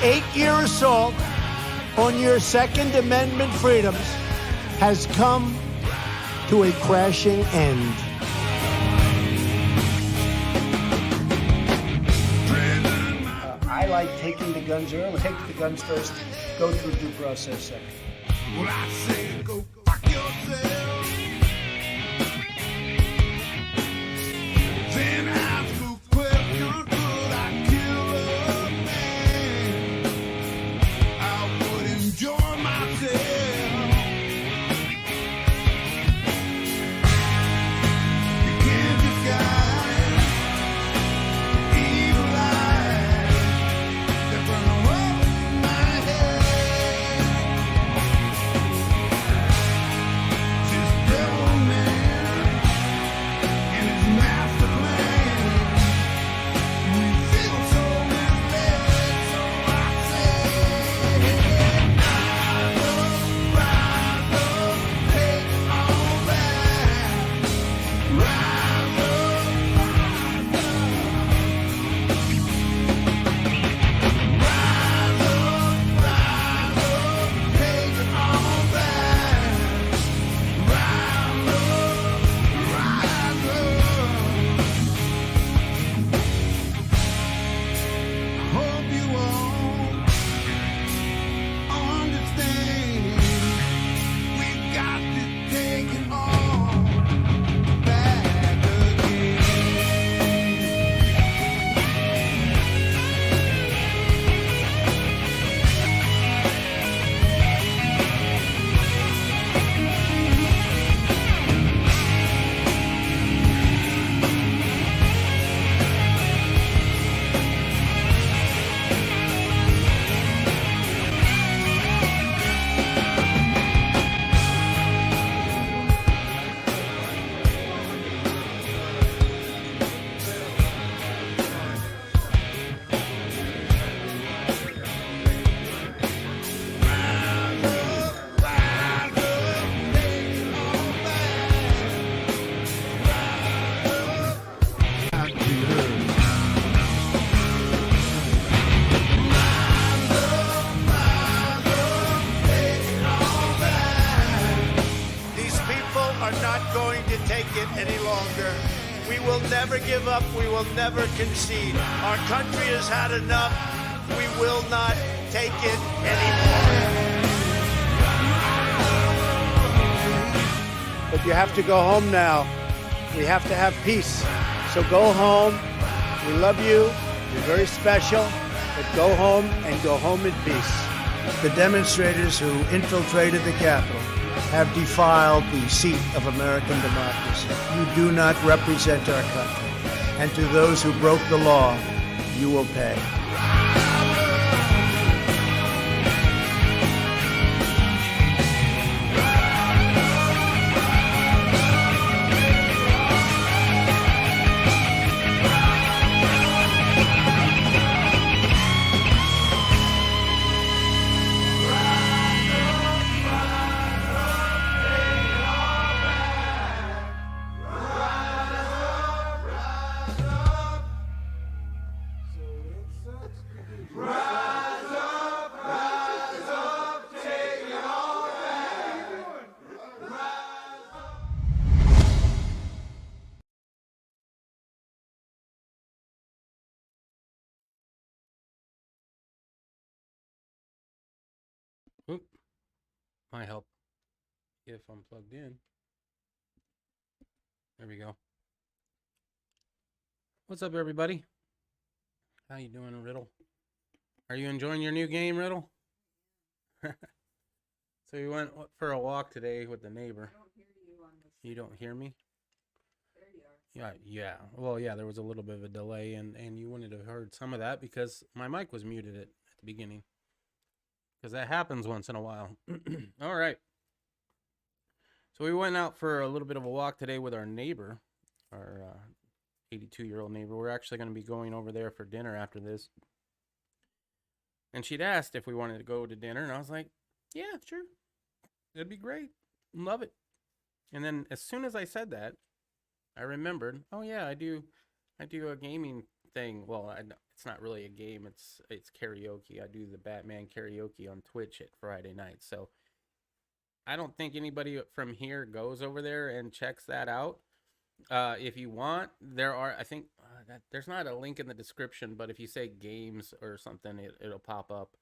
8-year assault on your Second Amendment freedoms has come to a crashing end. I like taking the guns early. Take the guns first, go through due process second. Well, I say go fuck yourself. Then ask a question, could I kill a man? I would enjoy myself. You can't disguise evil eyes that burn away my head. This devil man and his master plan. We feel so misled, so I say, rise up, take it all back. Rise up, take it all back. Rise up. Hope you all understand. We got to take it all back again. These people are not going to take it any longer. We will never give up. We will never concede. Our country has had enough. We will not take it anymore. But you have to go home now. We have to have peace. So go home. We love you. You're very special. But go home and go home in peace. The demonstrators who infiltrated the Capitol have defiled the seat of American democracy. You do not represent our country. And to those who broke the law, you will pay. Oop. Might help if I'm plugged in. There we go. What's up, everybody? How you doing, Riddle? Are you enjoying your new game, Riddle? So we went for a walk today with the neighbor. I don't hear you on this. You don't hear me? There you are. Yeah. Well, yeah, there was a little bit of a delay, and you wouldn't have heard some of that because my mic was muted at the beginning. Because that happens once in a while. All right. So we went out for a little bit of a walk today with our neighbor, our 82-year-old neighbor. We're actually going to be going over there for dinner after this. And she'd asked if we wanted to go to dinner, and I was like, yeah, sure. It'd be great. Love it. And then as soon as I said that, I remembered, oh yeah, I do a gaming thing. Well, it's not really a game. It's karaoke. I do the Batman karaoke on Twitch at Friday night. So I don't think anybody from here goes over there and checks that out. If you want, there are, I think, there's not a link in the description, but if you say games or something, it'll pop up.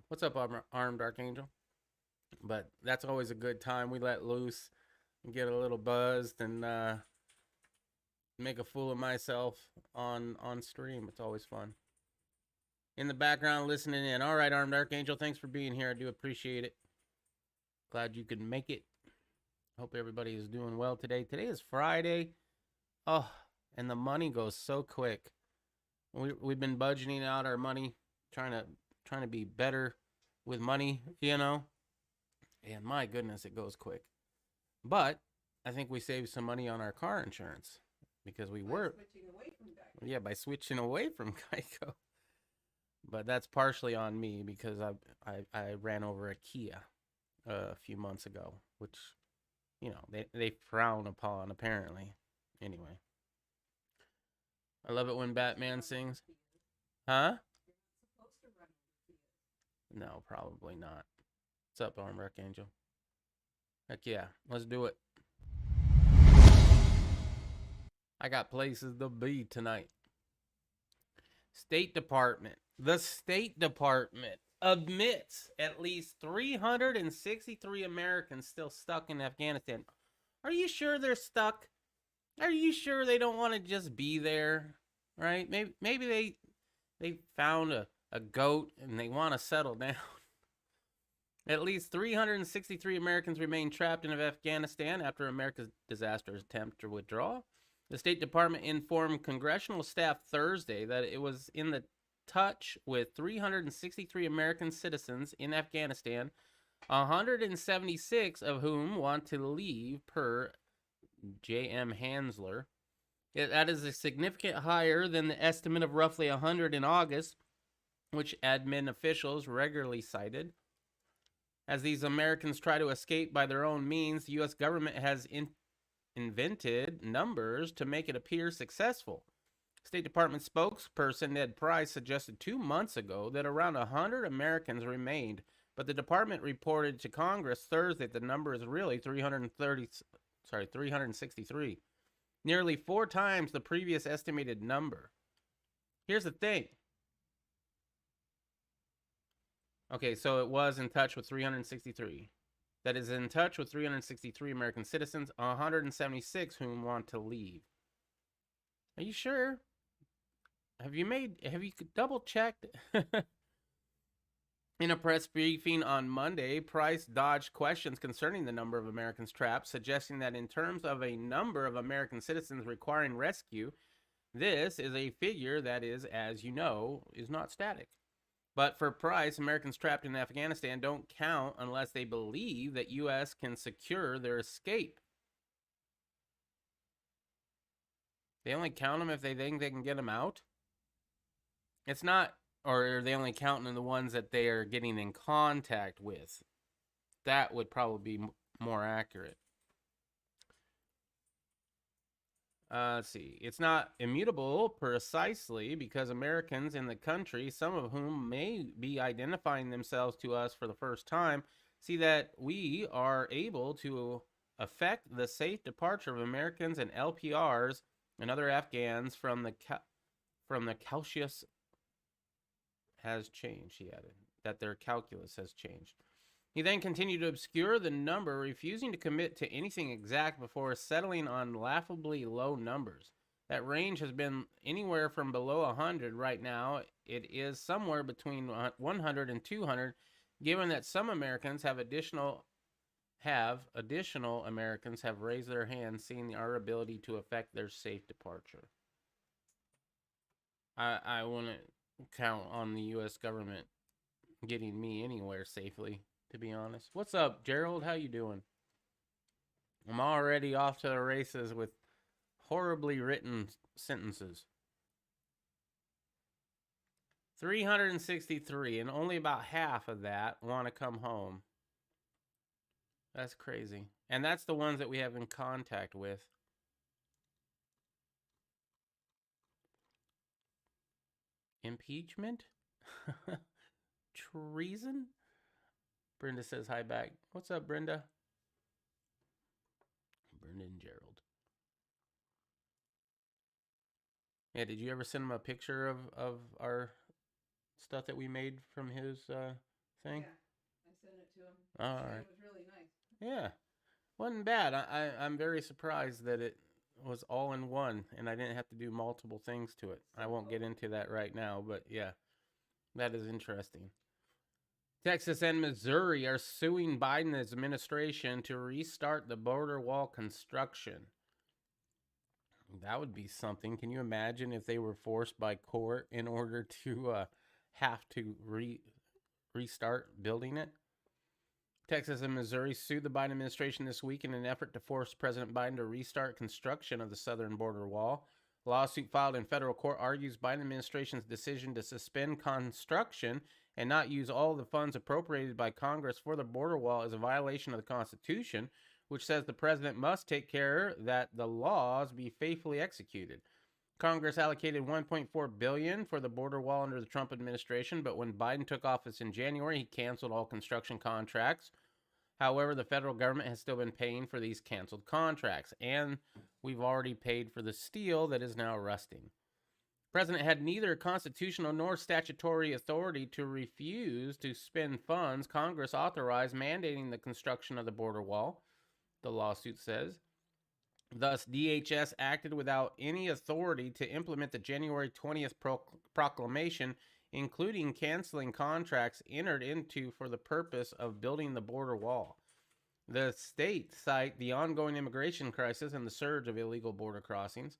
What's up, Armed Archangel? But that's always a good time. We let loose and get a little buzzed and make a fool of myself on stream. It's always fun. In the background, listening in. All right, Armed Archangel, thanks for being here. I do appreciate it. Glad you could make it. Hope everybody is doing well today. Today is Friday. Oh, and the money goes so quick. We've been budgeting out our money, trying to be better with money, you know. And my goodness, it goes quick. But I think we saved some money on our car insurance because we were switching away from Geico. Yeah, by switching away from Geico. But that's partially on me because I ran over a Kia a few months ago, which, you know, they frown upon apparently. Anyway, I love it when Batman sings. Huh? Supposed to run over Kias. No, probably not. What's up, Arm Archangel? Heck yeah, let's do it. I got places to be tonight. State Department. The State Department admits at least 363 Americans still stuck in Afghanistan. Are you sure they're stuck? Are you sure they don't want to just be there? Right? Maybe they found a goat and they want to settle down. At least 363 Americans remain trapped in Afghanistan after America's disastrous attempt to withdraw. The State Department informed congressional staff Thursday that it was in the touch with 363 American citizens in Afghanistan, 176 of whom want to leave, per J.M. Hansler. That is a significant higher than the estimate of roughly 100 in August, which admin officials regularly cited. As these Americans try to escape by their own means, the U.S. government has invented numbers to make it appear successful. State Department spokesperson Ned Price suggested 2 months ago that around 100 Americans remained, but the department reported to Congress Thursday that the number is really 363, nearly 4 times the previous estimated number. Here's the thing. Okay, so it was in touch with 363. That is in touch with 363 American citizens, 176 whom want to leave. Are you sure? Have you double checked? In a press briefing on Monday, Price dodged questions concerning the number of Americans trapped, suggesting that in terms of a number of American citizens requiring rescue, this is a figure that is, as you know, is not static. But for Price, Americans trapped in Afghanistan don't count unless they believe that U.S. can secure their escape. They only count them if they think they can get them out? It's not, or are they only counting the ones that they are getting in contact with? That would probably be more accurate. Let's see. It's not immutable precisely because Americans in the country, some of whom may be identifying themselves to us for the first time, see that we are able to affect the safe departure of Americans and LPRs and other Afghans from the calculus has changed, he added, that their calculus has changed. He then continued to obscure the number, refusing to commit to anything exact before settling on laughably low numbers. That range has been anywhere from below 100 right now. It is somewhere between 100 and 200, given that some Americans additional Americans have raised their hands, seeing our ability to affect their safe departure. I wouldn't count on the U.S. government getting me anywhere safely, to be honest. What's up, Gerald? How you doing? I'm already off to the races with horribly written sentences. 363, and only about half of that want to come home. That's crazy. And that's the ones that we have in contact with. Impeachment? Treason? Brenda says hi back. What's up, Brenda? Brenda and Gerald. Yeah, did you ever send him a picture of our stuff that we made from his thing? Yeah, I sent it to him. All He said right. It was really nice. Yeah. Wasn't bad. I'm very surprised that it was all in one and I didn't have to do multiple things to it. I won't get into that right now, but yeah, that is interesting. Texas and Missouri are suing Biden's administration to restart the border wall construction. That would be something. Can you imagine if they were forced by court in order to have to restart building it? Texas and Missouri sued the Biden administration this week in an effort to force President Biden to restart construction of the southern border wall. A lawsuit filed in federal court argues Biden administration's decision to suspend construction and not use all the funds appropriated by Congress for the border wall is a violation of the Constitution, which says the president must take care that the laws be faithfully executed. Congress allocated $1.4 billion for the border wall under the Trump administration, but when Biden took office in January, he canceled all construction contracts. However, the federal government has still been paying for these canceled contracts, and we've already paid for the steel that is now rusting. The president had neither constitutional nor statutory authority to refuse to spend funds Congress authorized mandating the construction of the border wall, the lawsuit says. Thus, DHS acted without any authority to implement the January 20th proclamation, including canceling contracts entered into for the purpose of building the border wall. The states cite the ongoing immigration crisis and the surge of illegal border crossings.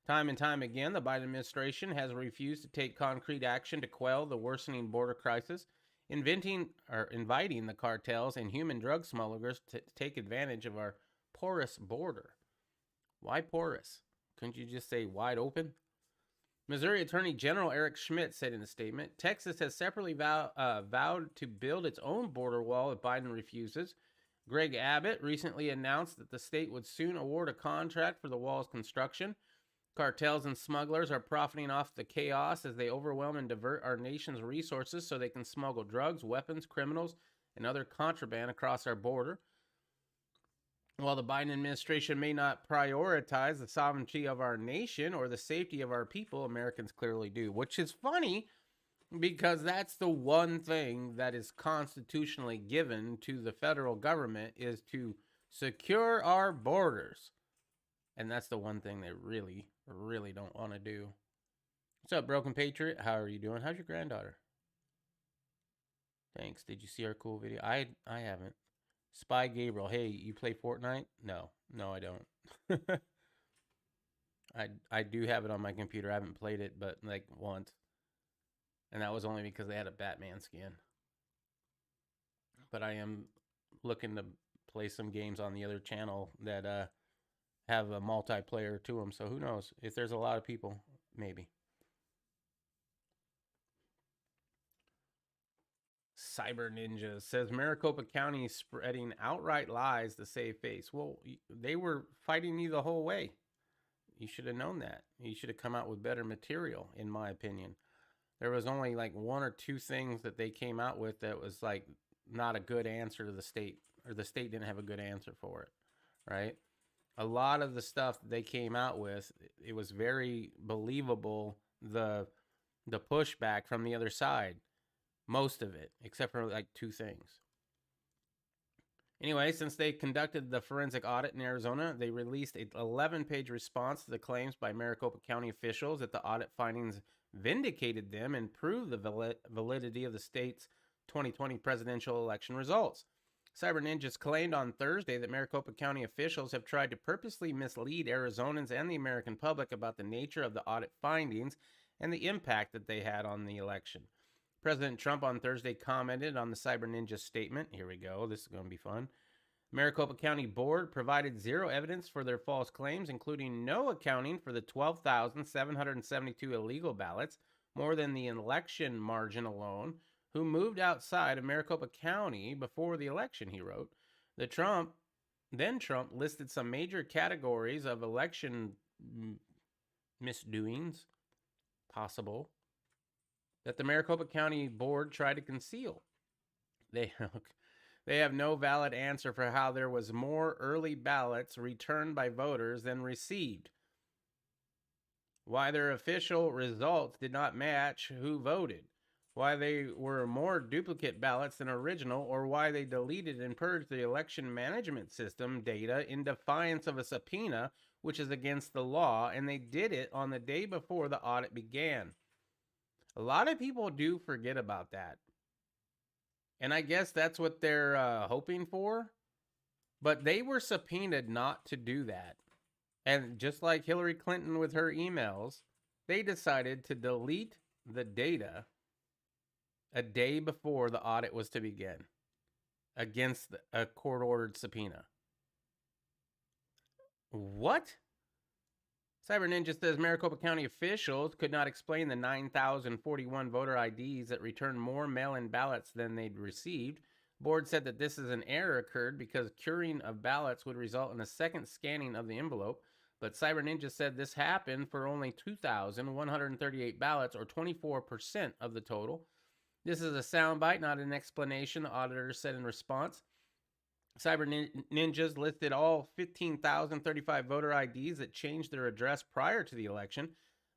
Time and time again, the Biden administration has refused to take concrete action to quell the worsening border crisis, inviting the cartels and human drug smugglers to take advantage of our porous border. Why porous? Couldn't you just say wide open? Missouri Attorney General Eric Schmidt said in a statement, Texas has separately vowed to build its own border wall if Biden refuses. Greg Abbott recently announced that the state would soon award a contract for the wall's construction. Cartels and smugglers are profiting off the chaos as they overwhelm and divert our nation's resources so they can smuggle drugs, weapons, criminals, and other contraband across our border. While the Biden administration may not prioritize the sovereignty of our nation or the safety of our people, Americans clearly do, which is funny because that's the one thing that is constitutionally given to the federal government is to secure our borders. And that's the one thing they really, really don't want to do. What's up, Broken Patriot? How are you doing? How's your granddaughter? Thanks. Did you see our cool video? I haven't. Spy Gabriel, hey, you play Fortnite? No, I don't. I do have it on my computer. I haven't played it, but like once. And that was only because they had a Batman skin. But I am looking to play some games on the other channel that have a multiplayer to them. So who knows? If there's a lot of people, maybe. Cyber Ninja says Maricopa County is spreading outright lies to save face. Well, they were fighting you the whole way. You should have known that. You should have come out with better material, in my opinion. There was only like one or two things that they came out with that was like not a good answer to the state, or the state didn't have a good answer for it, right? A lot of the stuff that they came out with, it was very believable, the pushback from the other side. Most of it, except for like two things. Anyway, since they conducted the forensic audit in Arizona, they released an 11-page response to the claims by Maricopa County officials that the audit findings vindicated them and proved the validity of the state's 2020 presidential election results. Cyber Ninjas claimed on Thursday that Maricopa County officials have tried to purposely mislead Arizonans and the American public about the nature of the audit findings and the impact that they had on the election. President Trump on Thursday commented on the Cyber Ninja statement. Here we go. This is going to be fun. Maricopa County Board provided zero evidence for their false claims, including no accounting for the 12,772 illegal ballots, more than the election margin alone, who moved outside of Maricopa County before the election, he wrote. Trump listed some major categories of election misdoings, possible, that the Maricopa County Board tried to conceal. They they have no valid answer for how there was more early ballots returned by voters than received. Why their official results did not match who voted. Why they were more duplicate ballots than original, or why they deleted and purged the election management system data in defiance of a subpoena, which is against the law, and they did it on the day before the audit began. A lot of people do forget about that. And I guess that's what they're hoping for. But they were subpoenaed not to do that. And just like Hillary Clinton with her emails, they decided to delete the data a day before the audit was to begin against a court-ordered subpoena. What? Cyber Ninja says Maricopa County officials could not explain the 9,041 voter IDs that returned more mail-in ballots than they'd received. Board said that this is an error occurred because curing of ballots would result in a second scanning of the envelope. But Cyber Ninja said this happened for only 2,138 ballots, or 24% of the total. This is a soundbite, not an explanation, the auditor said in response. Cyber Ninjas listed all 15,035 voter IDs that changed their address prior to the election,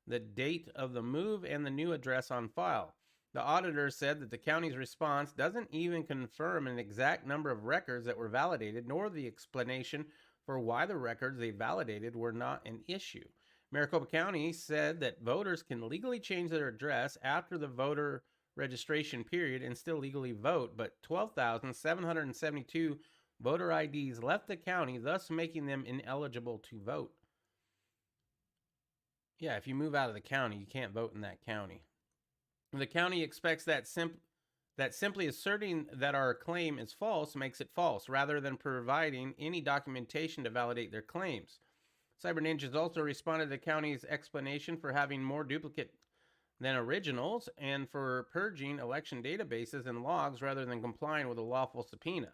the date of the move, and the new address on file. The auditor said that the county's response doesn't even confirm an exact number of records that were validated, nor the explanation for why the records they validated were not an issue. Maricopa County said that voters can legally change their address after the voter registration period and still legally vote, but 12,772 voter IDs left the county, thus making them ineligible to vote. Yeah, if you move out of the county, you can't vote in that county. The county expects that simply asserting that our claim is false makes it false, rather than providing any documentation to validate their claims. Cyber Ninjas also responded to the county's explanation for having more duplicate than originals and for purging election databases and logs rather than complying with a lawful subpoena.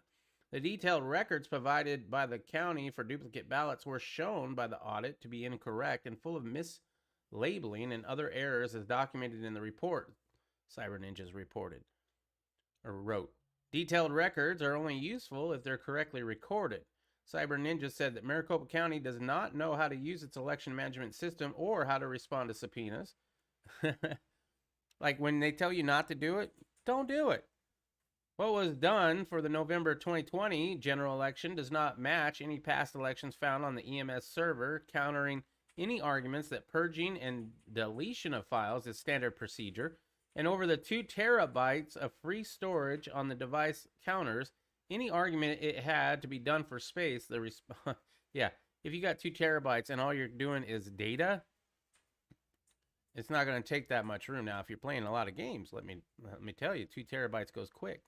The detailed records provided by the county for duplicate ballots were shown by the audit to be incorrect and full of mislabeling and other errors as documented in the report, Cyber Ninjas wrote. Detailed records are only useful if they're correctly recorded. Cyber Ninja said that Maricopa County does not know how to use its election management system or how to respond to subpoenas. Like when they tell you not to do it, don't do it. What was done for the November 2020 general election does not match any past elections found on the EMS server, countering any arguments that purging and deletion of files is standard procedure. And over the 2 terabytes of free storage on the device counters any argument it had to be done for space. Yeah, if you got 2 terabytes and all you're doing is data, it's not going to take that much room. Now, if you're playing a lot of games, let me tell you, 2 terabytes goes quick.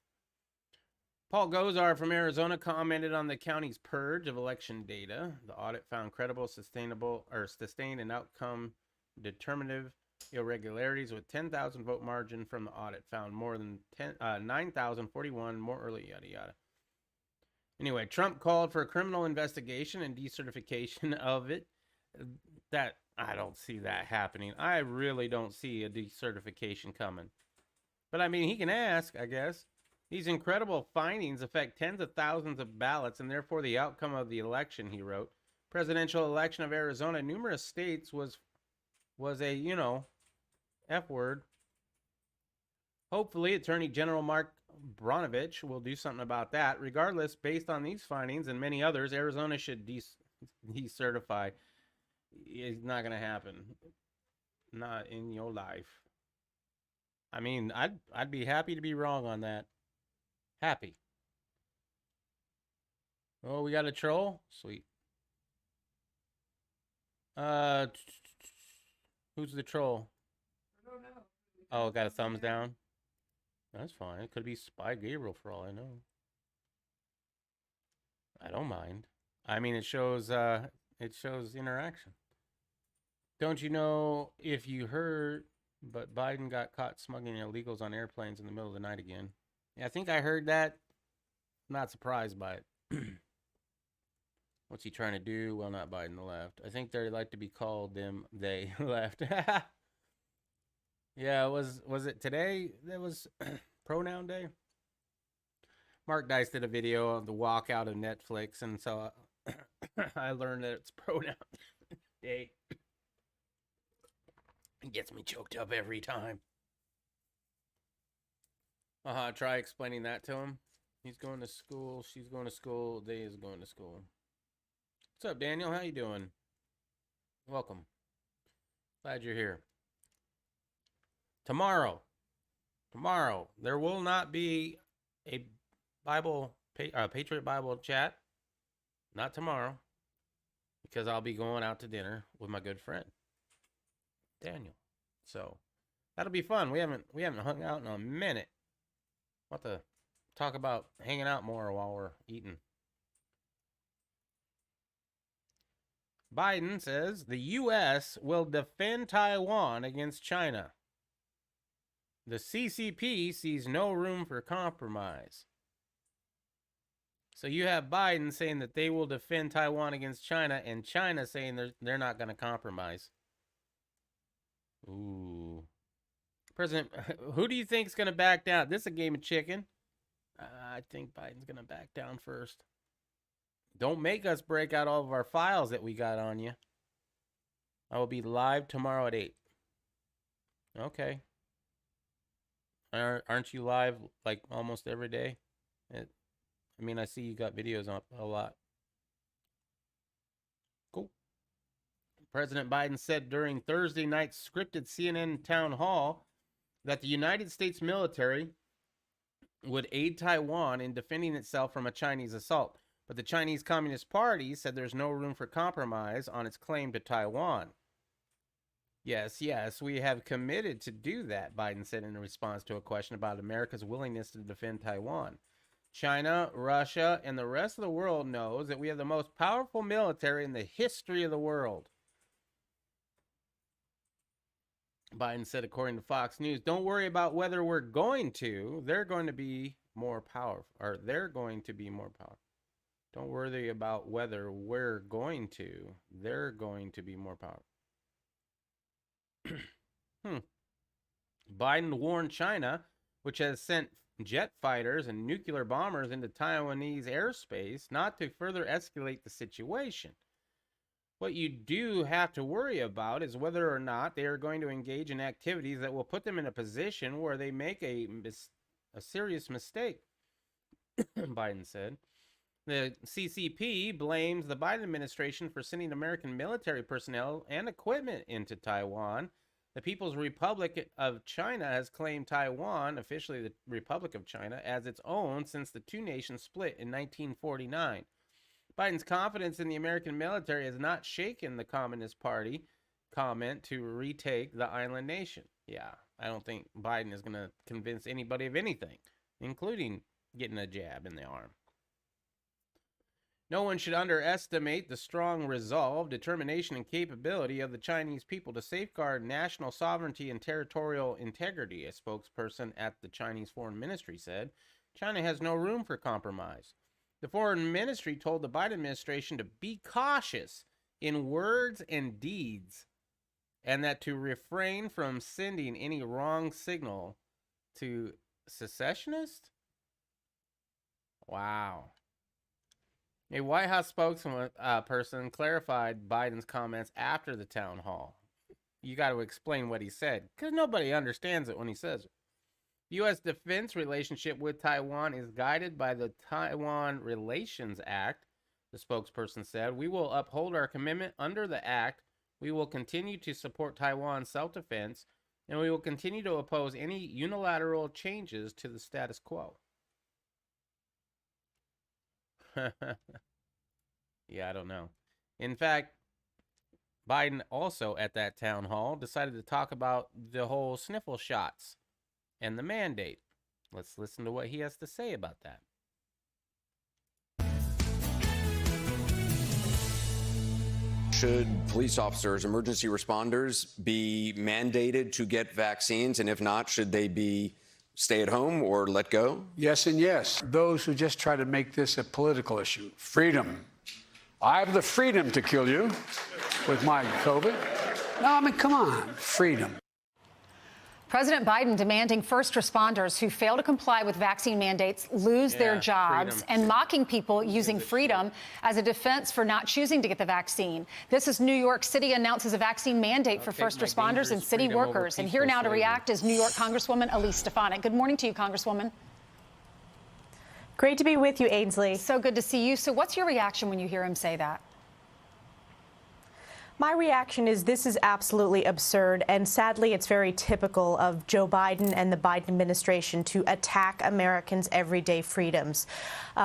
Paul Gozar from Arizona commented on the county's purge of election data. The audit found credible, sustained and outcome determinative irregularities with 10,000 vote margin from the audit. Found more than 9,041 more early, yada yada. Anyway, Trump called for a criminal investigation and decertification of it. That I don't see that happening. I really don't see a decertification coming. But I mean, he can ask, I guess. These incredible findings affect tens of thousands of ballots and therefore the outcome of the election, he wrote. Presidential election of Arizona, numerous states was a, F word. Hopefully, Attorney General Mark Brnovich will do something about that. Regardless, based on these findings and many others, Arizona should decertify. It's not going to happen. Not in your life. I mean, I'd be happy to be wrong on that. Happy. Oh, we got a troll? Sweet. Who's the troll? I don't know. Oh, got a thumbs down? That's fine. It could be Spy Gabriel for all I know. I don't mind. I mean, it shows interaction. Don't you know if you heard, but Biden got caught smuggling illegals on airplanes in the middle of the night again. Yeah, I think I heard that. Not surprised by it. What's he trying to do? Well, not Biden, the left. I think they like to be called they left. Yeah, was it today that was pronoun day? Mark Dice did a video of the walkout of Netflix, and so I learned that it's pronoun day. It gets me choked up every time. Try explaining that to him. He's going to school, she's going to school, they is going to school. What's up, Daniel? How you doing? Welcome. Glad you're here. Tomorrow, there will not be a Patriot Bible chat. Not tomorrow, because I'll be going out to dinner with my good friend Daniel. So that'll be fun. We haven't hung out in a minute. We'll have to talk about hanging out more while we're eating. Biden says the U.S. will defend Taiwan against China. The CCP sees no room for compromise. So you have Biden saying that they will defend Taiwan against China, and China saying they're not going to compromise. Ooh. President, who do you think is going to back down? This is a game of chicken. I think Biden's going to back down first. Don't make us break out all of our files that we got on you. I will be live tomorrow at 8. Okay. Aren't you live like almost every day? I see you got videos up a lot. Cool. President Biden said during Thursday night's scripted CNN town hall that the United States military would aid Taiwan in defending itself from a Chinese assault. But the Chinese Communist Party said there's no room for compromise on its claim to Taiwan. Yes, we have committed to do that, Biden said in response to a question about America's willingness to defend Taiwan. China, Russia, and the rest of the world knows that we have the most powerful military in the history of the world. Biden said, according to Fox News, don't worry about whether we're going to. They're going to be more powerful. Don't worry about whether we're going to. They're going to be more powerful. Biden warned China, which has sent jet fighters and nuclear bombers into Taiwanese airspace, not to further escalate the situation. What you do have to worry about is whether or not they are going to engage in activities that will put them in a position where they make a serious mistake, Biden said. The CCP blames the Biden administration for sending American military personnel and equipment into Taiwan. The People's Republic of China has claimed Taiwan, officially the Republic of China, as its own since the two nations split in 1949. Biden's confidence in the American military has not shaken the Communist Party comment to retake the island nation. Yeah, I don't think Biden is going to convince anybody of anything, including getting a jab in the arm. No one should underestimate the strong resolve, determination, and capability of the Chinese people to safeguard national sovereignty and territorial integrity, a spokesperson at the Chinese Foreign Ministry said. China has no room for compromise. The Foreign Ministry told the Biden administration to be cautious in words and deeds, and that to refrain from sending any wrong signal to secessionists? Wow. A White House spokesperson clarified Biden's comments after the town hall. You got to explain what he said, because nobody understands it when he says it. The U.S. defense relationship with Taiwan is guided by the Taiwan Relations Act, the spokesperson said. We will uphold our commitment under the act. We will continue to support Taiwan's self-defense, and we will continue to oppose any unilateral changes to the status quo. Yeah, I don't know. In fact, Biden also at that town hall decided to talk about the whole sniffle shots and the mandate. Let's listen to what he has to say about that. Should police officers, emergency responders, be mandated to get vaccines? And if not, should they be stay at home or let go? Yes and yes. Those who just try to make this a political issue. Freedom. I have the freedom to kill you with my COVID. No, I mean, come on. Freedom. President Biden demanding first responders who fail to comply with vaccine mandates lose their Yeah, jobs freedom. and mocking people using freedom as a defense for not choosing to get the vaccine. This is New York City announces a vaccine mandate for take first my responders and dangerous city freedom over workers. And here peaceful now to slavery. react is New York Congresswoman Elise Stefanik. Good morning to you, Congresswoman. Great to be with you, Ainsley. So good to see you. So what's your reaction when you hear him say that? My reaction is this is absolutely absurd, and sadly, it's very typical of Joe Biden and the Biden administration to attack Americans' everyday freedoms.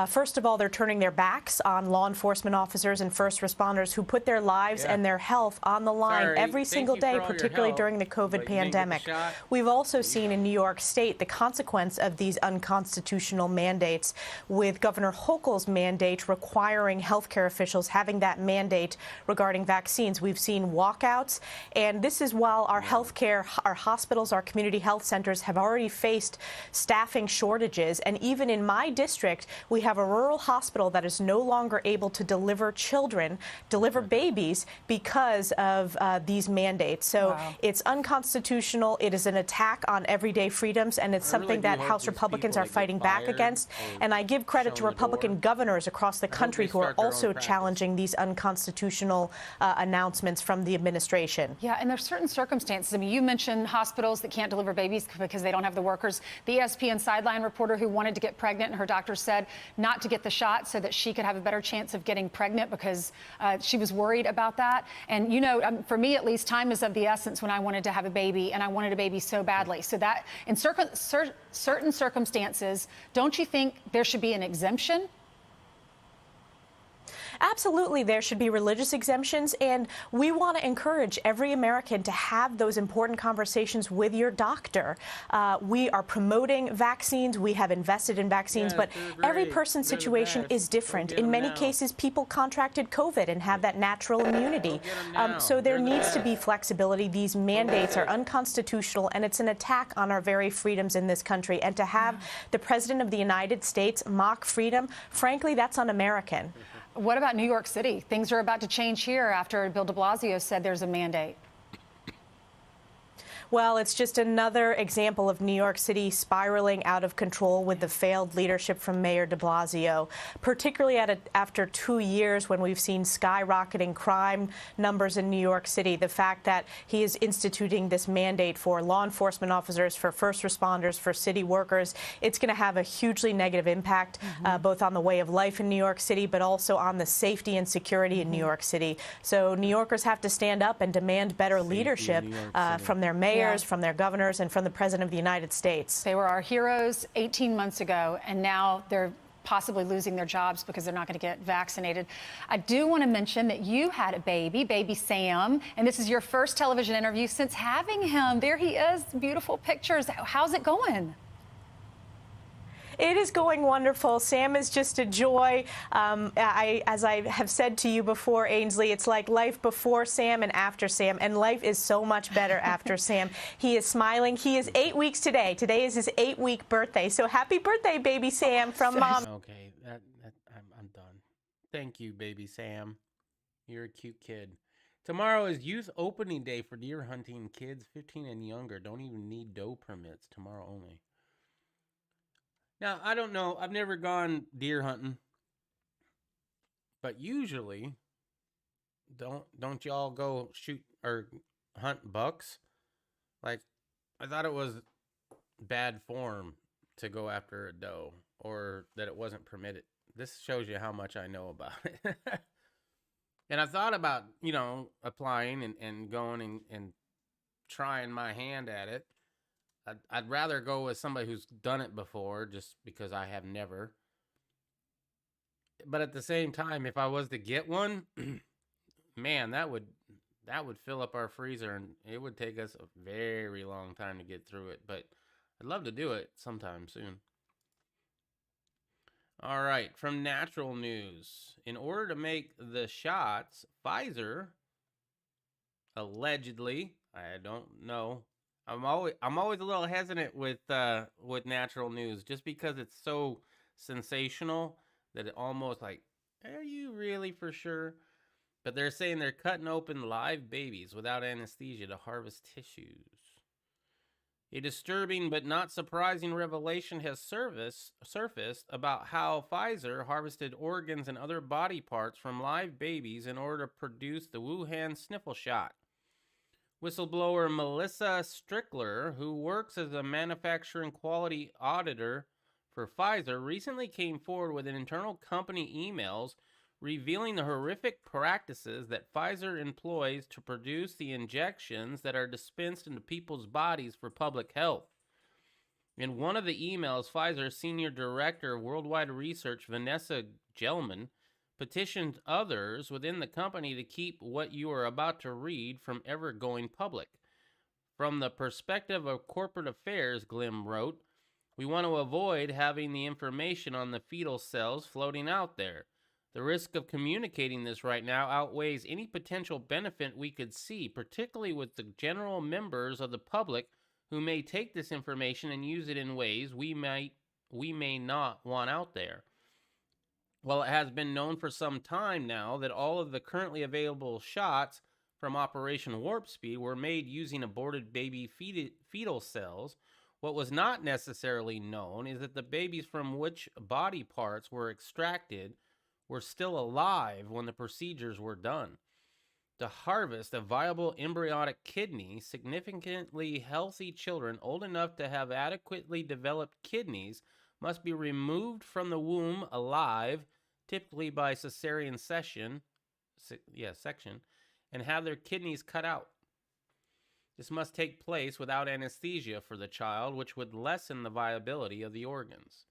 First of all, they're turning their backs on law enforcement officers and first responders who put their lives and their health on the line Sorry. every Thank single you day, for all your particularly help, during the but COVID you didn't get the pandemic. shot. We've also seen in New York State the consequence of these unconstitutional mandates, with Governor Hochul's mandate requiring healthcare officials having that mandate regarding vaccines. We've seen walkouts, and this is while our healthcare, our hospitals, our community health centers have already faced staffing shortages. And even in my district, we have a rural hospital that is no longer able to deliver children, deliver babies, because of these mandates. So it's unconstitutional. It is an attack on everyday freedoms, and it's I really something do that hope House these Republicans people are that get fighting back fired against. or And I give credit to shown the Republican door, governors across the I hope country they who are start their own also practice. challenging these unconstitutional announcements from the administration. Yeah, and there's certain circumstances. I mean, you mentioned hospitals that can't deliver babies because they don't have the workers. The ESPN sideline reporter who wanted to get pregnant, and her doctor said not to get the shot so that she could have a better chance of getting pregnant because she was worried about that. And, you know, for me at least, time is of the essence when I wanted to have a baby, and I wanted a baby so badly. So that in certain circumstances, don't you think there should be an exemption? Absolutely, there should be religious exemptions, and we want to encourage every American to have those important conversations with your doctor. We are promoting vaccines. We have invested in vaccines, but every person's situation is different. In many cases, people contracted COVID and have that natural immunity. So there needs to be flexibility. These mandates are unconstitutional, and it's an attack on our very freedoms in this country. And to have the President of the United States mock freedom, frankly, that's un-American. What about New York City? Things are about to change here after Bill de Blasio said there's a mandate. Well, it's just another example of New York City spiraling out of control with the failed leadership from Mayor de Blasio, particularly after 2 years when we've seen skyrocketing crime numbers in New York City. The fact that he is instituting this mandate for law enforcement officers, for first responders, for city workers, it's going to have a hugely negative impact, both on the way of life in New York City, but also on the safety and security in New York City. So New Yorkers have to stand up and demand better leadership from their mayors, from their governors, and from the President of the United States. They were our heroes 18 months ago, and now they're possibly losing their jobs because they're not going to get vaccinated. I do want to mention that you had a baby Sam, and this is your first television interview since having him. There he is, beautiful pictures. How's it going? It is going wonderful. Sam is just a joy. As I have said to you before, Ainsley, it's like life before Sam and after Sam, and life is so much better after Sam. He is smiling. He is 8 weeks today. Today is his 8-week birthday. So happy birthday, baby Sam, from Mom. Okay, I'm done. Thank you, baby Sam. You're a cute kid. Tomorrow is youth opening day for deer hunting. Kids 15 and younger don't even need doe permits. Tomorrow only. Now, I don't know. I've never gone deer hunting. But usually, don't y'all go shoot or hunt bucks? Like, I thought it was bad form to go after a doe, or that it wasn't permitted. This shows you how much I know about it. And I thought about, you know, applying and going and trying my hand at it. I'd rather go with somebody who's done it before, just because I have never. But at the same time, if I was to get one, man, that would fill up our freezer, and it would take us a very long time to get through it. But I'd love to do it sometime soon. All right, from Natural News. In order to make the shots, Pfizer allegedly, I don't know. I'm always a little hesitant with Natural News, just because it's so sensational that it almost like, are you really for sure? But they're saying they're cutting open live babies without anesthesia to harvest tissues. A disturbing but not surprising revelation has surfaced about how Pfizer harvested organs and other body parts from live babies in order to produce the Wuhan sniffle shot. Whistleblower Melissa Strickler, who works as a manufacturing quality auditor for Pfizer, recently came forward with an internal company emails revealing the horrific practices that Pfizer employs to produce the injections that are dispensed into people's bodies for public health. In one of the emails, Pfizer's senior director of worldwide research, Vanessa Gelman, petitioned others within the company to keep what you are about to read from ever going public. From the perspective of corporate affairs, Glim wrote, we want to avoid having the information on the fetal cells floating out there. The risk of communicating this right now outweighs any potential benefit we could see, particularly with the general members of the public who may take this information and use it in ways we may not want out there. While it has been known for some time now that all of the currently available shots from Operation Warp Speed were made using aborted baby fetal cells, what was not necessarily known is that the babies from which body parts were extracted were still alive when the procedures were done. To harvest a viable embryonic kidney, significantly healthy children old enough to have adequately developed kidneys must be removed from the womb alive, typically by cesarean section, and have their kidneys cut out. This must take place without anesthesia for the child, which would lessen the viability of the organs.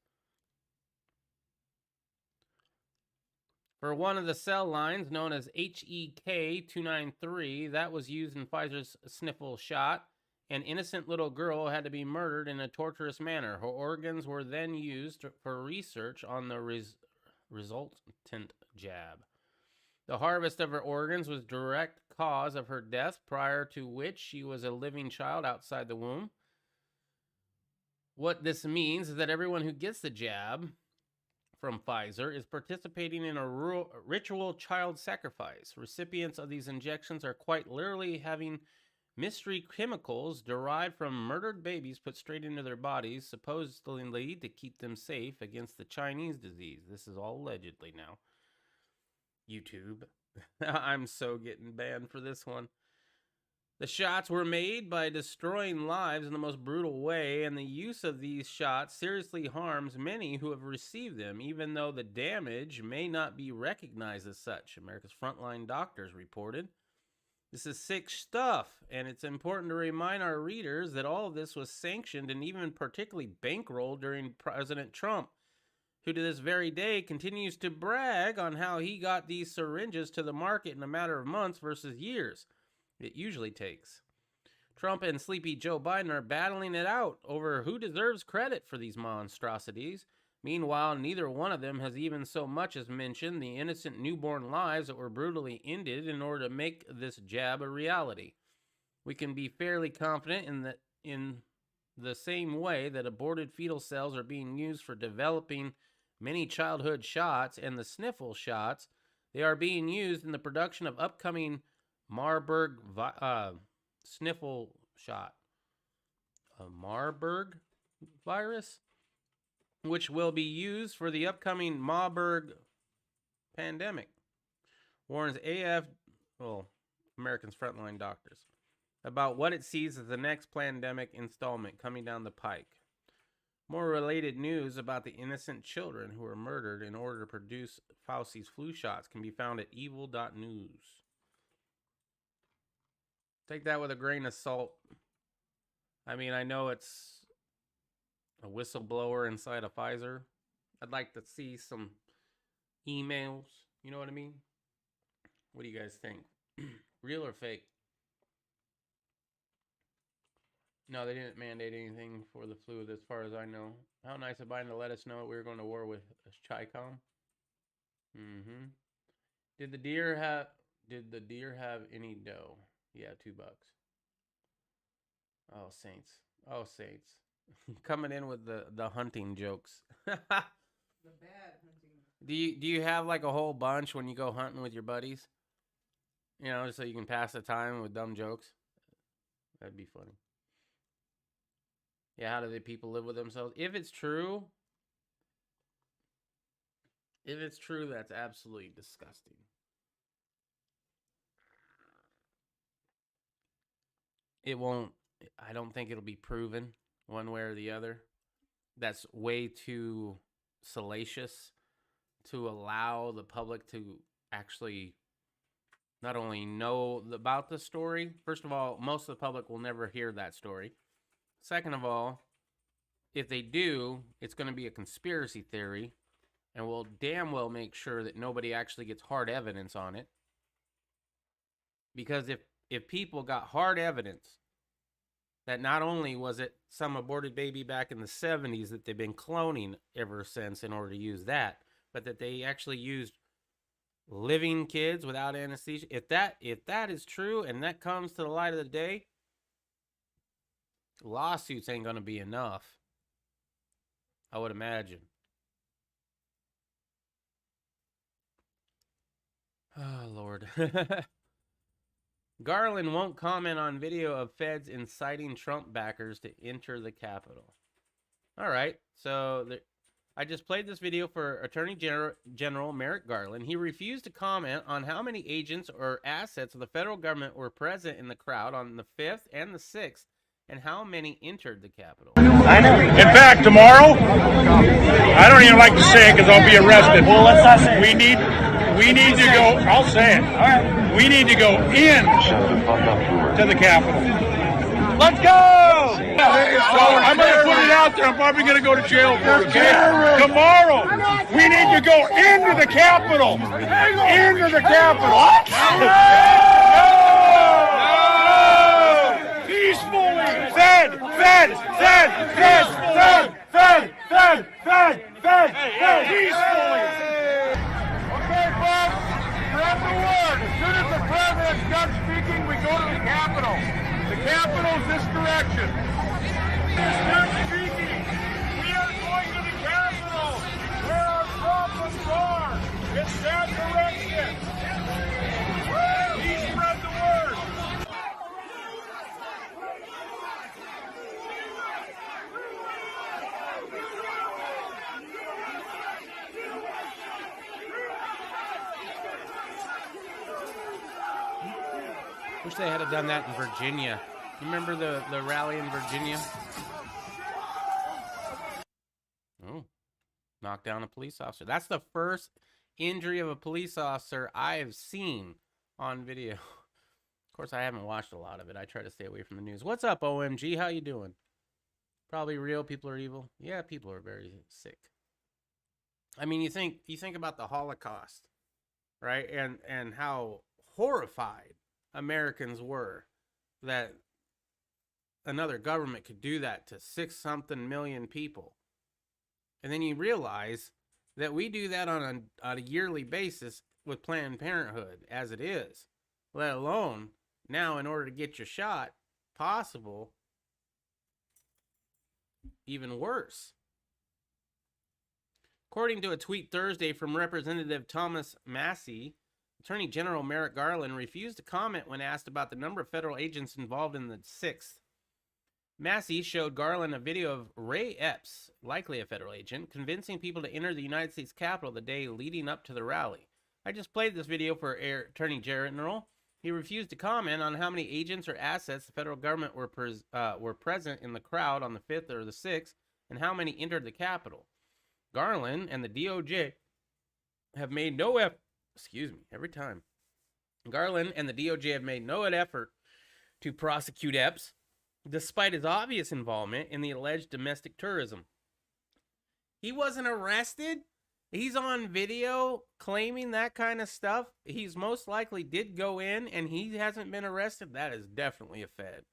For one of the cell lines, known as HEK293, that was used in Pfizer's sniffle shot, an innocent little girl had to be murdered in a torturous manner. Her organs were then used for research on the resultant jab. The harvest of her organs was direct cause of her death, prior to which she was a living child outside the womb. What this means is that everyone who gets the jab from Pfizer is participating in a ritual child sacrifice. Recipients of these injections are quite literally having mystery chemicals derived from murdered babies put straight into their bodies, supposedly to keep them safe against the Chinese disease. This is all allegedly now. YouTube. I'm so getting banned for this one. The shots were made by destroying lives in the most brutal way, and the use of these shots seriously harms many who have received them, even though the damage may not be recognized as such, America's frontline doctors reported. This is sick stuff, and it's important to remind our readers that all of this was sanctioned and even particularly bankrolled during President Trump, who to this very day continues to brag on how he got these syringes to the market in a matter of months versus years it usually takes. Trump and sleepy Joe Biden are battling it out over who deserves credit for these monstrosities. Meanwhile, neither one of them has even so much as mentioned the innocent newborn lives that were brutally ended in order to make this jab a reality. We can be fairly confident in the same way that aborted fetal cells are being used for developing many childhood shots and the sniffle shots, they are being used in the production of upcoming Marburg sniffle shot. A Marburg virus, which will be used for the upcoming Marburg pandemic, warns Americans Frontline Doctors, about what it sees as the next pandemic installment coming down the pike. More related news about the innocent children who were murdered in order to produce Fauci's flu shots can be found at evil.news. Take that with a grain of salt. I mean, I know it's a whistleblower inside of Pfizer. I'd like to see some emails. You know what I mean? What do you guys think? Real or fake? No, they didn't mandate anything for the flu as far as I know. How nice of Biden to let us know we were going to war with Chi-Com. Did the deer have any dough? Yeah, $2. Oh, Saints. Oh, Saints. Coming in with the hunting jokes. The bad hunting. Do you have like a whole bunch when you go hunting with your buddies? You know, so you can pass the time with dumb jokes? That'd be funny. Yeah, how do the people live with themselves? If it's true, that's absolutely disgusting. It won't, I don't think it'll be proven one way or the other. That's way too salacious to allow the public to actually not only know about the story. First of all, most of the public will never hear that story. Second of all, if they do, it's going to be a conspiracy theory, and we'll damn well make sure that nobody actually gets hard evidence on it. Because if people got hard evidence that not only was it some aborted baby back in the 70s that they've been cloning ever since in order to use that, but that they actually used living kids without anesthesia, if that is true and that comes to the light of the day, lawsuits ain't going to be enough, I would imagine. Oh, Lord. Garland won't comment on video of feds inciting Trump backers to enter the Capitol. All right, so I just played this video for Attorney General Merrick Garland. He refused to comment on how many agents or assets of the federal government were present in the crowd on the 5th and the 6th, and how many entered the Capitol. In fact, tomorrow, I don't even like to say it because I'll be arrested. Well, let's not say it. We need to go, I'll say it. All right. We need to go in to the Capitol. Let's go! So I'm going to put it out there. I'm probably going to go to jail for it. Okay? Tomorrow, we need to go into the Capitol. Into the Capitol. No! Peacefully. Fed. Peacefully. Okay, folks, spread the word. As soon as the president's done speaking, we go to the Capitol. The Capitol's this direction. He's done speaking. We are going to the Capitol, where our problems are. It's that direction. He spread the word. Wish they had done that in Virginia. You remember the rally in Virginia? Oh, knocked down a police officer. That's the first injury of a police officer I have seen on video. Of course, I haven't watched a lot of it. I try to stay away from the news. What's up, OMG? How you doing? Probably real. People are evil. Yeah, people are very sick. I mean, you think about the Holocaust, right? And how horrified Americans were that another government could do that to 6-something million people. And then you realize that we do that on a yearly basis with Planned Parenthood as it is, let alone now in order to get your shot possible, even worse. According to a tweet Thursday from Representative Thomas Massey, Attorney General Merrick Garland refused to comment when asked about the number of federal agents involved in the 6th. Massey showed Garland a video of Ray Epps, likely a federal agent, convincing people to enter the United States Capitol the day leading up to the rally. I just played this video for Attorney General. He refused to comment on how many agents or assets the federal government were present in the crowd on the 5th or the 6th, and how many entered the Capitol. Garland and the DOJ have made no effort. Garland and the DOJ have made no effort to prosecute Epps, despite his obvious involvement in the alleged domestic tourism. He wasn't arrested. He's on video claiming that kind of stuff. He's most likely did go in, and he hasn't been arrested. That is definitely a Fed.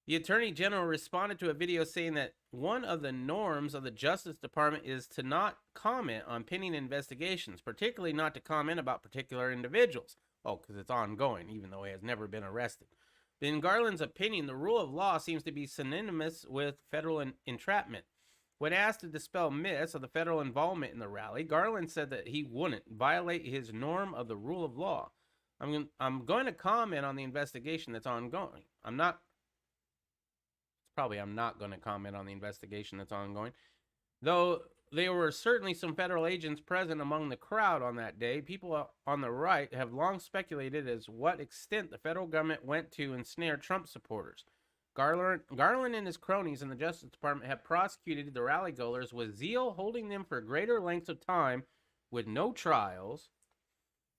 The Attorney General responded to a video saying that one of the norms of the Justice Department is to not comment on pending investigations, particularly not to comment about particular individuals. Oh, because it's ongoing, even though he has never been arrested. But in Garland's opinion, the rule of law seems to be synonymous with federal entrapment. When asked to dispel myths of the federal involvement in the rally, Garland said that he wouldn't violate his norm of the rule of law. I'm going to comment on the investigation that's ongoing. I'm not probably I'm not going to comment on the investigation that's ongoing. Though there were certainly some federal agents present among the crowd on that day, people on the right have long speculated as what extent the federal government went to ensnare Trump supporters. Garland and his cronies in the Justice Department have prosecuted the rally goers with zeal, holding them for greater lengths of time with no trials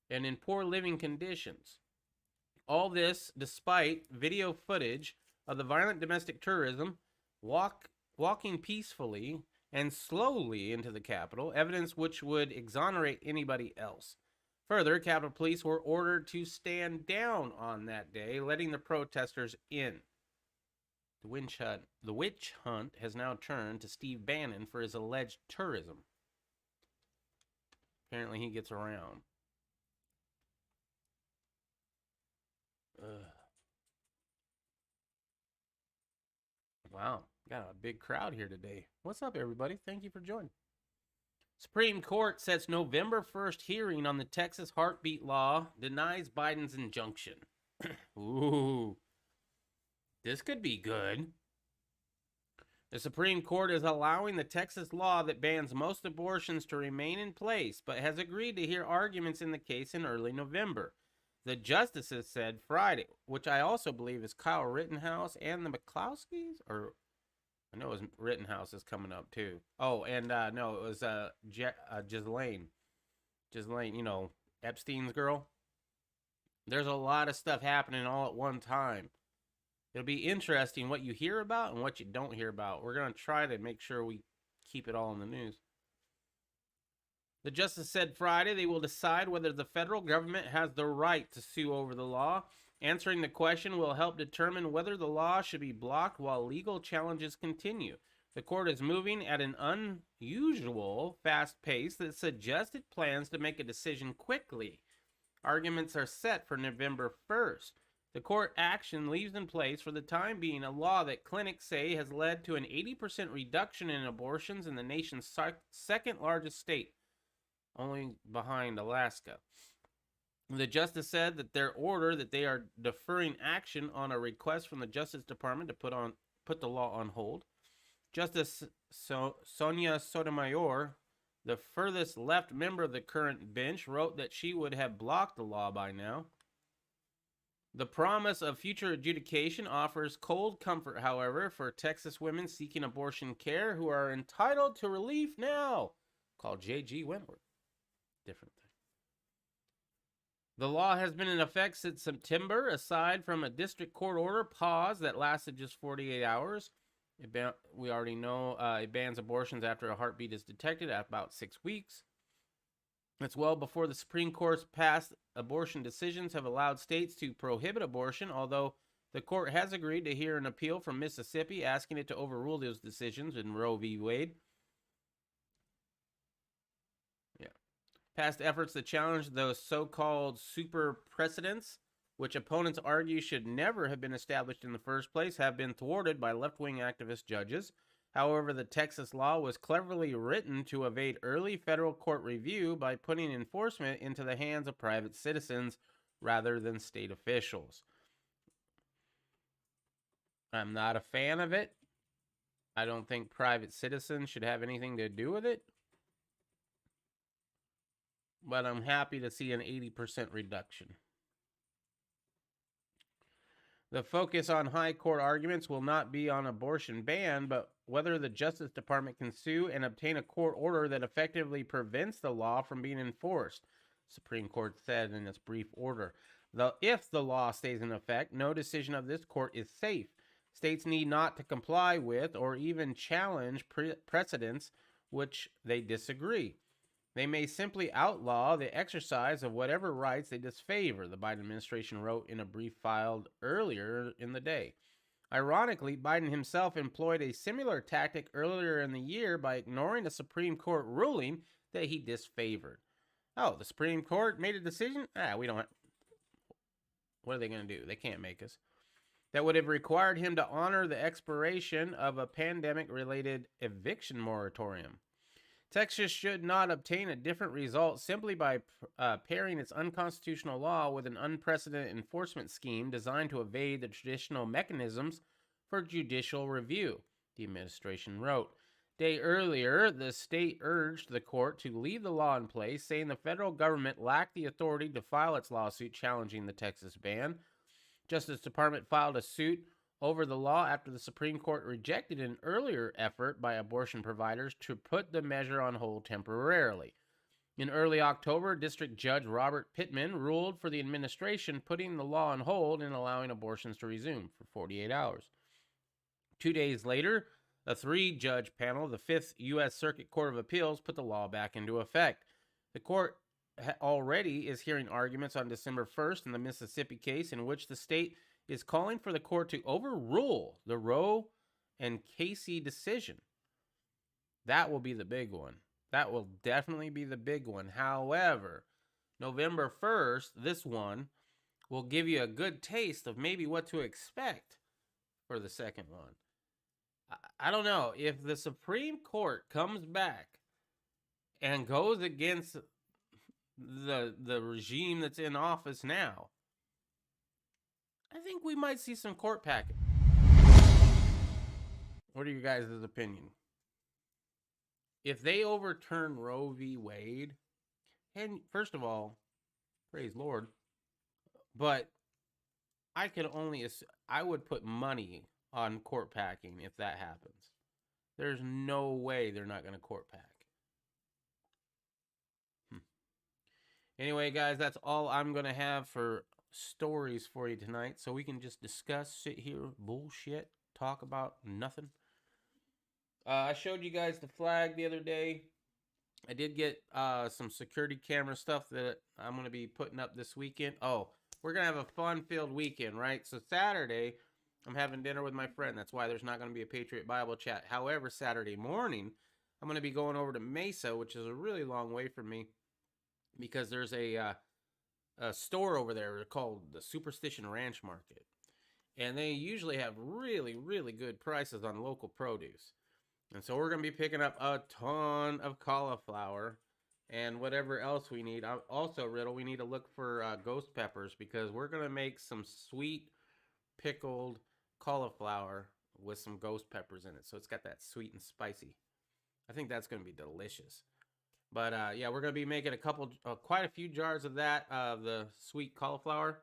and in poor living conditions. All this despite video footage of the violent domestic tourism walking peacefully and slowly into the Capitol, evidence which would exonerate anybody else. Further, Capitol Police were ordered to stand down on that day, letting the protesters in. The witch hunt has now turned to Steve Bannon for his alleged tourism. Apparently he gets around. Wow, got a big crowd here today. What's up, everybody? Thank you for joining. Supreme Court sets November 1st hearing on the Texas heartbeat law, denies Biden's injunction. Ooh, this could be good. The Supreme Court is allowing the Texas law that bans most abortions to remain in place, but has agreed to hear arguments in the case in early November. The justices said Friday, which I also believe is Kyle Rittenhouse and the McCloskeys, or I know it was Rittenhouse is coming up too. Oh, and no, it was Ghislaine, you know, Epstein's girl. There's a lot of stuff happening all at one time. It'll be interesting what you hear about and what you don't hear about. We're going to try to make sure we keep it all in the news. The justice said Friday they will decide whether the federal government has the right to sue over the law. Answering the question will help determine whether the law should be blocked while legal challenges continue. The court is moving at an unusual fast pace that suggests it plans to make a decision quickly. Arguments are set for November 1st. The court action leaves in place for the time being a law that clinics say has led to an 80% reduction in abortions in the nation's second largest state, only behind Alaska. The justice said that their order that they are deferring action on a request from the Justice Department to put the law on hold. Justice Sonia Sotomayor, the furthest left member of the current bench, wrote that she would have blocked the law by now. The promise of future adjudication offers cold comfort, however, for Texas women seeking abortion care who are entitled to relief now. Called J.G. Wentworth. Different thing. The law has been in effect since September, aside from a district court order pause that lasted just 48 hours. We already know it bans abortions after a heartbeat is detected at about 6 weeks. It's well before the Supreme Court's past abortion decisions have allowed states to prohibit abortion, although the court has agreed to hear an appeal from Mississippi asking it to overrule those decisions in Roe v. Wade. Past efforts to challenge those so-called super precedents, which opponents argue should never have been established in the first place, have been thwarted by left-wing activist judges. However, the Texas law was cleverly written to evade early federal court review by putting enforcement into the hands of private citizens rather than state officials. I'm not a fan of it. I don't think private citizens should have anything to do with it. But I'm happy to see an 80% reduction. The focus on high court arguments will not be on abortion ban, but whether the Justice Department can sue and obtain a court order that effectively prevents the law from being enforced, Supreme Court said in its brief order. If the law stays in effect, no decision of this court is safe. States need not to comply with or even challenge precedents which they disagree. They may simply outlaw the exercise of whatever rights they disfavor, the Biden administration wrote in a brief filed earlier in the day. Ironically, Biden himself employed a similar tactic earlier in the year by ignoring a Supreme Court ruling that he disfavored. Oh, the Supreme Court made a decision? We don't. What are they going to do? They can't make us. That would have required him to honor the expiration of a pandemic-related eviction moratorium. Texas should not obtain a different result simply by pairing its unconstitutional law with an unprecedented enforcement scheme designed to evade the traditional mechanisms for judicial review, the administration wrote. Day earlier, the state urged the court to leave the law in place, saying the federal government lacked the authority to file its lawsuit challenging the Texas ban. Justice Department filed a suit over the law after the Supreme Court rejected an earlier effort by abortion providers to put the measure on hold temporarily. In early October, District Judge Robert Pittman ruled for the administration, putting the law on hold and allowing abortions to resume for 48 hours. 2 days later, a 3-judge panel of the 5th U.S. Circuit Court of Appeals put the law back into effect. The court already is hearing arguments on December 1st in the Mississippi case, in which the state is calling for the court to overrule the Roe and Casey decision. That will be the big one. That will definitely be the big one. However, November 1st, this one will give you a good taste of maybe what to expect for the second one. I don't know. If the Supreme Court comes back and goes against the regime that's in office now, I think we might see some court packing. What are your guys' opinion? If they overturn Roe v. Wade, and first of all, praise Lord, but I would put money on court packing if that happens. There's no way they're not going to court pack. Anyway, guys, that's all I'm going to have for stories for you tonight, so we can just discuss, sit here, bullshit, talk about nothing. I showed you guys the flag the other day. I did get some security camera stuff that I'm going to be putting up this weekend. Oh, we're going to have a fun-filled weekend, right? So Saturday, I'm having dinner with my friend. That's why there's not going to be a Patriot Bible chat. However, Saturday morning, I'm going to be going over to Mesa, which is a really long way from me, because there's a store over there called the Superstition Ranch Market. And they usually have really, really good prices on local produce. And so we're going to be picking up a ton of cauliflower and whatever else we need. Also, Riddle, we need to look for ghost peppers, because we're going to make some sweet pickled cauliflower with some ghost peppers in it. So it's got that sweet and spicy. I think that's going to be delicious. But yeah, we're going to be making quite a few jars of that, the sweet cauliflower,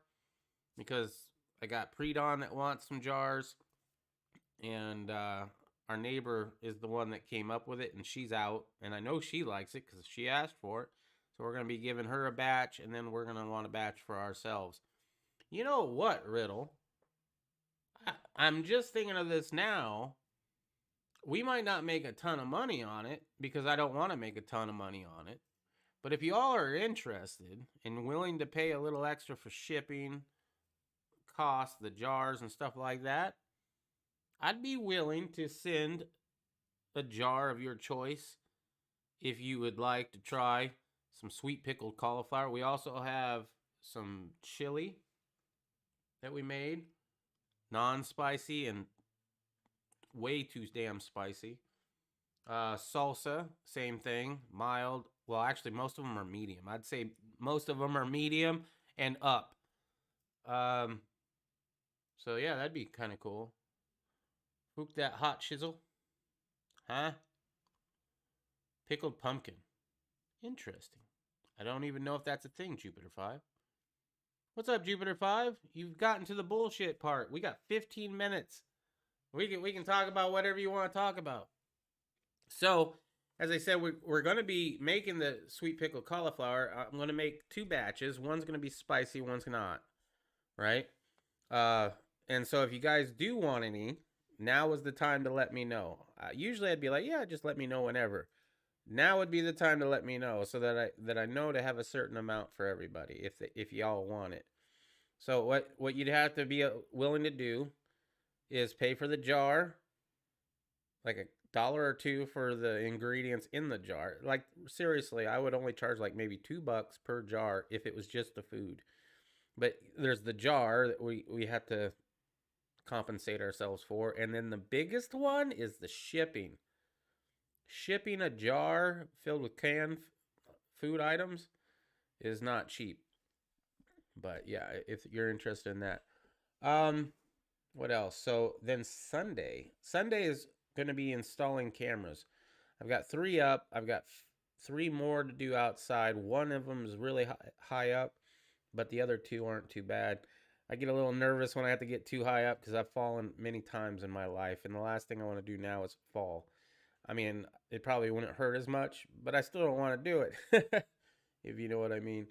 because I got Predon that wants some jars, and our neighbor is the one that came up with it, and she's out, and I know she likes it because she asked for it. So we're going to be giving her a batch, and then we're going to want a batch for ourselves. You know what, Riddle? I'm just thinking of this now. We might not make a ton of money on it, because I don't want to make a ton of money on it. But if you all are interested and willing to pay a little extra for shipping, costs, the jars and stuff like that, I'd be willing to send a jar of your choice if you would like to try some sweet pickled cauliflower. We also have some chili that we made, non-spicy and way too damn spicy. Salsa, same thing, mild. Well, actually, most of them are medium. I'd say most of them are medium and up. So yeah, that'd be kind of cool. Hook that hot shizzle. Huh? Pickled pumpkin. Interesting. I don't even know if that's a thing, Jupiter 5. What's up, Jupiter 5? You've gotten to the bullshit part. We got 15 minutes. We can talk about whatever you want to talk about. So, as I said, we're going to be making the sweet pickled cauliflower. I'm going to make 2 batches. One's going to be spicy, one's not. Right? And so if you guys do want any, now is the time to let me know. Usually I'd be like, yeah, just let me know whenever. Now would be the time to let me know, so that I know to have a certain amount for everybody if y'all want it. So what you'd have to be willing to do is pay for the jar, like $1 or $2 for the ingredients in the jar. Like, seriously, I would only charge like maybe $2 per jar if it was just the food. But there's the jar that we have to compensate ourselves for. And then the biggest one is the shipping. Shipping a jar filled with canned food items is not cheap. But yeah, if you're interested in that. what else? So then Sunday is going to be installing cameras. I've got 3 up. I've got 3 more to do outside. One of them is really high up, but the other 2 aren't too bad. I get a little nervous when I have to get too high up because I've fallen many times in my life, and the last thing I want to do now is fall. I mean, it probably wouldn't hurt as much, but I still don't want to do it, if you know what I mean.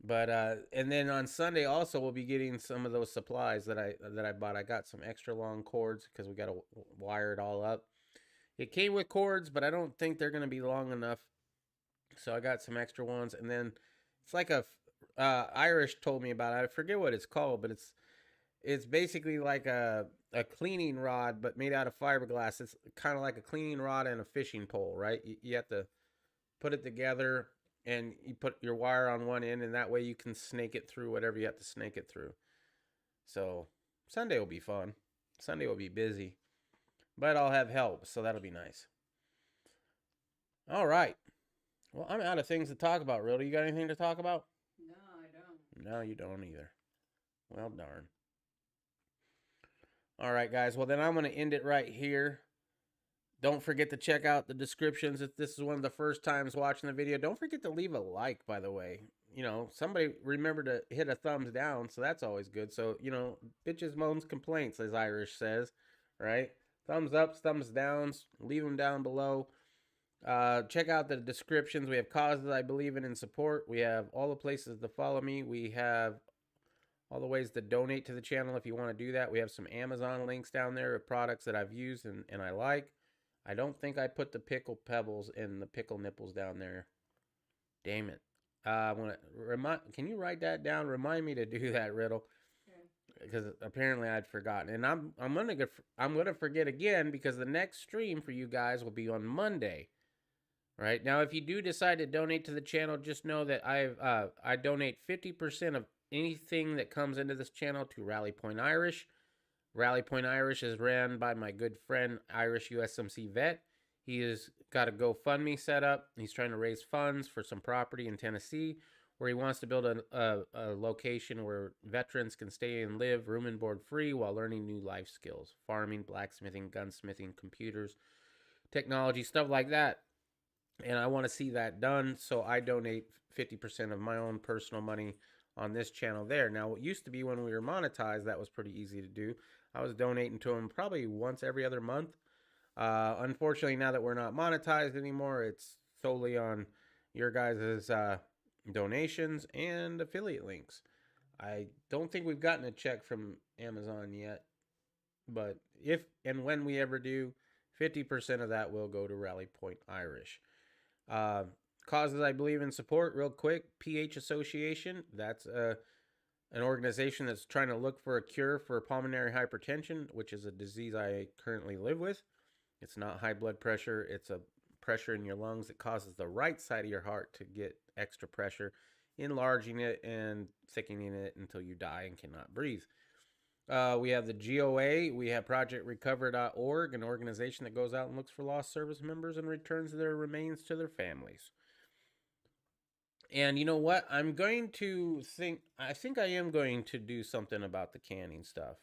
But and then on Sunday also we'll be getting some of those supplies that I bought. I got some extra long cords because we got to wire it all up. It came with cords, but I don't think they're going to be long enough. So I got some extra ones, and then it's like a Irish told me about it. I forget what it's called, but it's basically like a cleaning rod, but made out of fiberglass. It's kind of like a cleaning rod and a fishing pole, right? You have to put it together, and you put your wire on one end, and that way you can snake it through whatever you have to snake it through. So Sunday will be fun. Sunday will be busy, but I'll have help, so that'll be nice. All right. Well, I'm out of things to talk about, Real. Do you got anything to talk about? No, I don't. No, you don't either. Well, darn. All right, guys. Well, then I'm going to end it right here. Don't forget to check out the descriptions if this is one of the first times watching the video. Don't forget to leave a like, by the way. You know, somebody remember to hit a thumbs down, so that's always good. So, you know, bitches, moans, complaints, as Irish says, right? Thumbs ups, thumbs downs, leave them down below. Check out the descriptions. We have causes I believe in and support. We have all the places to follow me. We have all the ways to donate to the channel if you want to do that. We have some Amazon links down there of products that I've used and I like. I don't think I put the pickle pebbles and the pickle nipples down there. Damn it. Can you write that down? Remind me to do that, Riddle. Because apparently I'd forgotten, and I'm gonna forget again because the next stream for you guys will be on Monday. Right now, if you do decide to donate to the channel, just know that I donate 50% of anything that comes into this channel to Rally Point Irish. Rally Point Irish is ran by my good friend Irish USMC vet. He has got a GoFundMe set up. He's trying to raise funds for some property in Tennessee where he wants to build a location where veterans can stay and live room and board free while learning new life skills. Farming, blacksmithing, gunsmithing, computers, technology, stuff like that. And I want to see that done, so I donate 50% of my own personal money on this channel there. Now, it used to be when we were monetized, that was pretty easy to do. I was donating to him probably once every other month. Unfortunately, now that we're not monetized anymore, it's solely on your guys' donations and affiliate links. I don't think we've gotten a check from Amazon yet, but if and when we ever do, 50% of that will go to Rally Point Irish. Causes I believe in support, real quick. PH Association, that's an organization that's trying to look for a cure for pulmonary hypertension, which is a disease I currently live with. It's not high blood pressure. It's a pressure in your lungs that causes the right side of your heart to get extra pressure, enlarging it and thickening it until you die and cannot breathe. We have the GOA. We have ProjectRecover.org, an organization that goes out and looks for lost service members and returns their remains to their families. And you know what? I think I am going to do something about the canning stuff.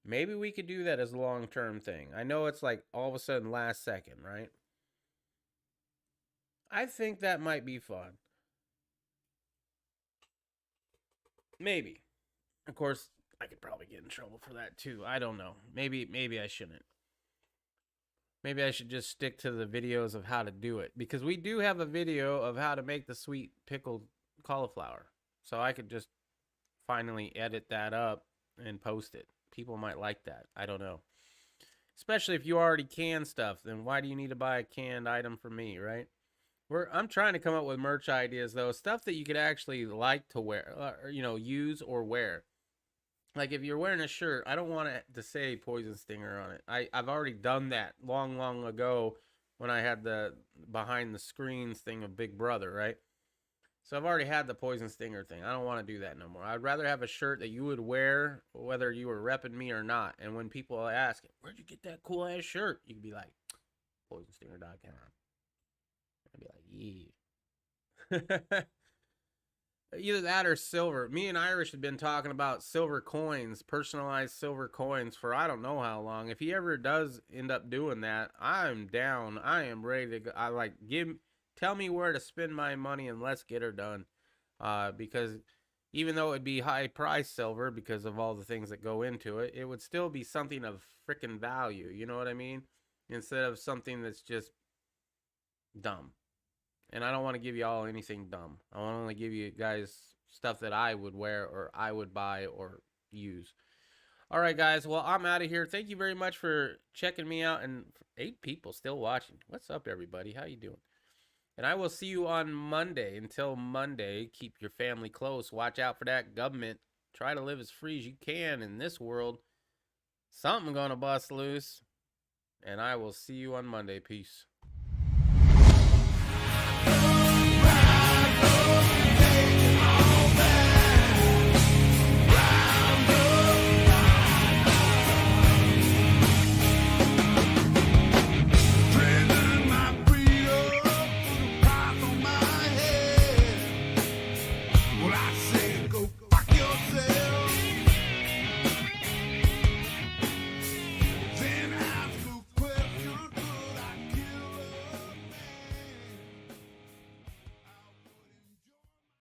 Maybe we could do that as a long-term thing. I know it's like all of a sudden last second, right? I think that might be fun. Maybe. Of course, I could probably get in trouble for that too. I don't know. Maybe I shouldn't. Maybe I should just stick to the videos of how to do it. Because we do have a video of how to make the sweet pickled cauliflower. So I could just finally edit that up and post it. People might like that. I don't know. Especially if you already can stuff. Then why do you need to buy a canned item from me, right? I'm trying to come up with merch ideas, though. Stuff that you could actually like to wear. Or, use or wear. Like if you're wearing a shirt, I don't want it to say Poison Stinger on it. I've already done that long ago when I had the behind the screens thing of Big Brother, right? So I've already had the Poison Stinger thing. I don't want to do that no more. I'd rather have a shirt that you would wear whether you were repping me or not. And when people ask, where'd you get that cool ass shirt? You could be like, poisonstinger.com. I'd be like, yeah. Either that or silver. Me and Irish have been talking about silver coins, personalized silver coins for I don't know how long. If he ever does end up doing that, I'm down. I am ready to go. Tell me where to spend my money and let's get her done. Because even though it'd be high price silver because of all the things that go into it, it would still be something of freaking value. You know what I mean? Instead of something that's just dumb. And I don't want to give you all anything dumb. I want to only give you guys stuff that I would wear or I would buy or use. All right, guys. Well, I'm out of here. Thank you very much for checking me out. And 8 people still watching. What's up, everybody? How you doing? And I will see you on Monday. Until Monday, keep your family close. Watch out for that government. Try to live as free as you can in this world. Something gonna bust loose. And I will see you on Monday. Peace. Trading my freedom, put a price on my head. Well, I say